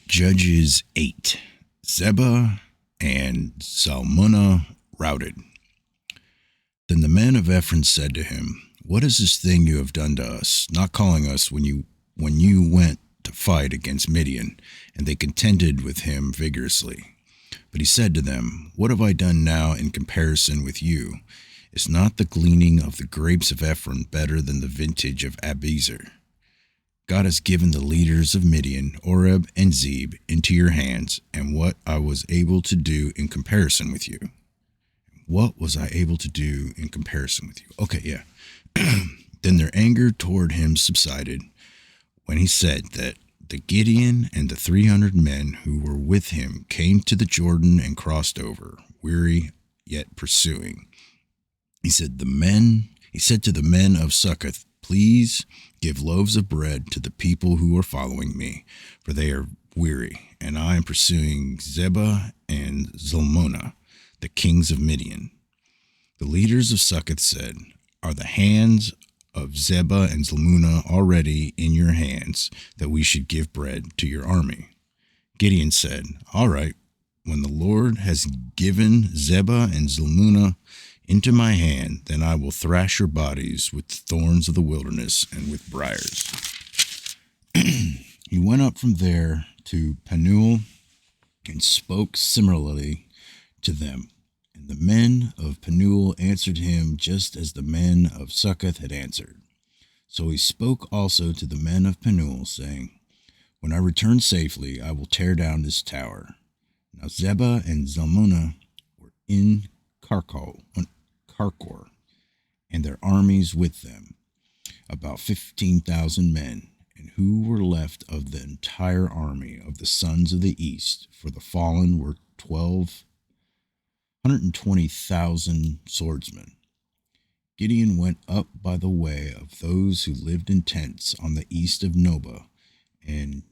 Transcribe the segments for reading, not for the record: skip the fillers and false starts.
Judges 8. Zebah and Zalmunna routed. Then the men of Ephraim said to him, "What is this thing you have done to us, not calling us when you went to fight against Midian?" And they contended with him vigorously. But he said to them, "What have I done now in comparison with you? Is not the gleaning of the grapes of Ephraim better than the vintage of Abiezer? God has given the leaders of Midian, Oreb and Zeb, into your hands, and what I was able to do in comparison with you." What was I able to do in comparison with you? Okay, yeah. Then their anger toward him subsided when he said that the Gideon and the 300 men who were with him came to the Jordan and crossed over, weary yet pursuing. He said to the men of Succoth, "Please give loaves of bread to the people who are following me, for they are weary, and I am pursuing Zebah and Zalmunna, the kings of Midian." The leaders of Succoth said, "Are the hands of Zebah and Zalmunna already in your hands, that we should give bread to your army?" Gideon said, "All right, when the Lord has given Zebah and Zalmunna into my hand, then I will thrash your bodies with the thorns of the wilderness and with briars." He went up from there to Penuel and spoke similarly to them. And the men of Penuel answered him just as the men of Succoth had answered. So he spoke also to the men of Penuel, saying, "When I return safely, I will tear down this tower." Now Zebah and Zalmunna were in Karkor, and their armies with them, about 15,000 men, and who were left of the entire army of the sons of the east, for the fallen were 120,000 swordsmen. Gideon went up by the way of those who lived in tents on the east of Nobah and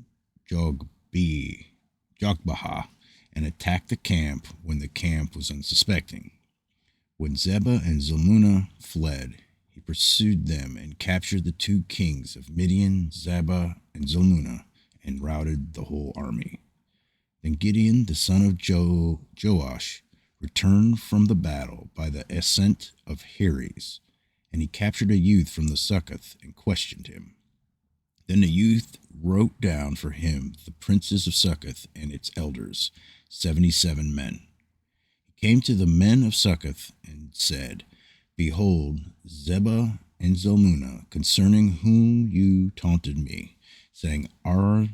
Jogbehah, and attacked the camp when the camp was unsuspecting. When Zebah and Zalmunna fled, he pursued them and captured the 2 kings of Midian, Zebah and Zalmunna, and routed the whole army. Then Gideon, the son of Joash, returned from the battle by the ascent of Heres, and he captured a youth from the Succoth and questioned him. Then the youth wrote down for him the princes of Succoth and its elders, 77 men. He came to the men of Succoth and said, "Behold, Zebah and Zalmunna, concerning whom you taunted me, saying, Are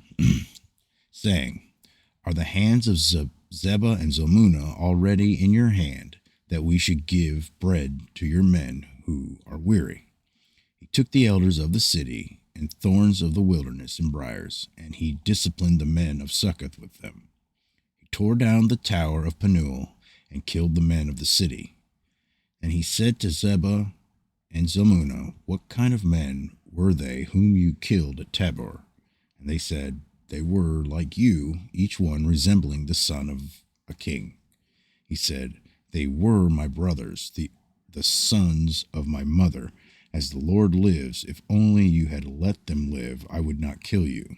the hands of Zebah and Zalmunna already in your hand, that we should give bread to your men who are weary?" He took the elders of the city and thorns of the wilderness and briars, and he disciplined the men of Succoth with them. He tore down the tower of Penuel and killed the men of the city. And he said to Zebah and Zalmunna, "What kind of men were they whom you killed at Tabor?" And they said, "They were like you, each one resembling the son of a king." He said, "They were my brothers, the sons of my mother. As the Lord lives, if only you had let them live, I would not kill you."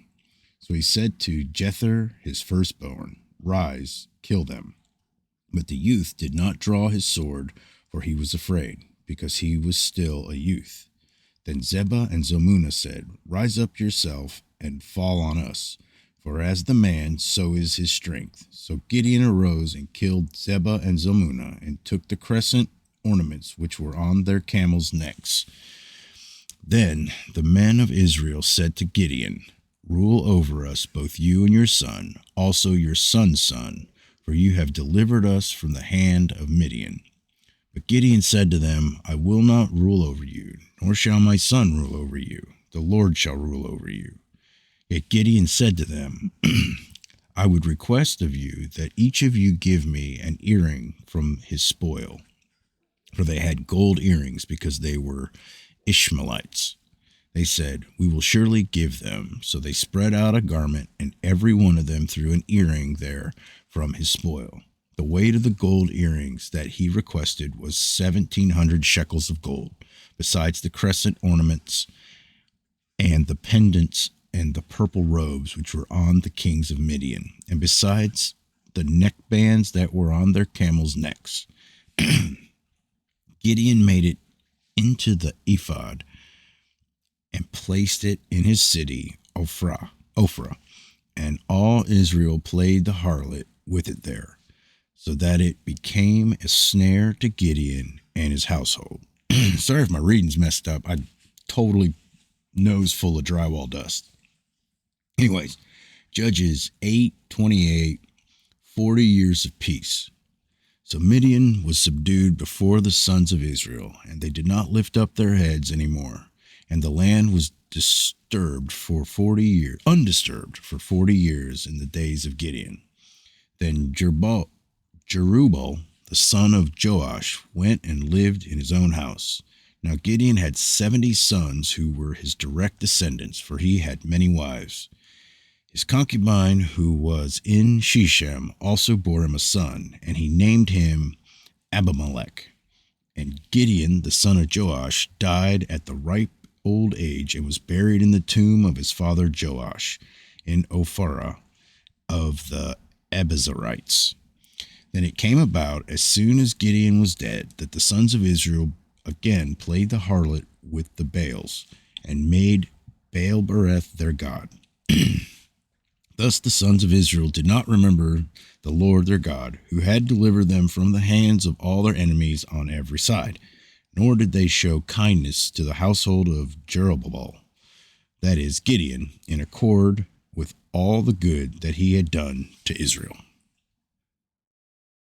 So he said to Jether, his firstborn, "Rise, kill them." But the youth did not draw his sword, for he was afraid, because he was still a youth. Then Zebah and Zalmunna said, "Rise up yourself and fall on us, for as the man, so is his strength." So Gideon arose and killed Zebah and Zalmunna, and took the crescent ornaments which were on their camels' necks. Then the men of Israel said to Gideon, "Rule over us, both you and your son, also your son's son, for you have delivered us from the hand of Midian." But Gideon said to them, "I will not rule over you, nor shall my son rule over you. The Lord shall rule over you." Yet Gideon said to them, "I would request of you that each of you give me an earring from his spoil." For they had gold earrings, because they were Ishmaelites. They said, "We will surely give them." So they spread out a garment, and every one of them threw an earring there from his spoil. The weight of the gold earrings that he requested was 1,700 shekels of gold, besides the crescent ornaments and the pendants and the purple robes which were on the kings of Midian, and besides the neckbands that were on their camels' necks. Gideon made it into the ephod and placed it in his city, Ophrah, and all Israel played the harlot with it there, so that it became a snare to Gideon and his household. Sorry if my reading's messed up. I totally nose full of drywall dust. Anyways, Judges 8:28, 40 years of peace. So Midian was subdued before the sons of Israel, and they did not lift up their heads any more. And the land was undisturbed for 40 years in the days of Gideon. Then Jerubbaal, the son of Joash, went and lived in his own house. Now Gideon had 70 sons who were his direct descendants, for he had many wives. His concubine, who was in Shechem, also bore him a son, and he named him Abimelech. And Gideon, the son of Joash, died at the ripe old age and was buried in the tomb of his father Joash in Ophrah of the Abiezrites. Then it came about, as soon as Gideon was dead, that the sons of Israel again played the harlot with the Baals, and made Baal-berith their god. Thus the sons of Israel did not remember the Lord their God, who had delivered them from the hands of all their enemies on every side, nor did they show kindness to the household of Jerubbaal, that is, Gideon, in accord with all the good that he had done to Israel.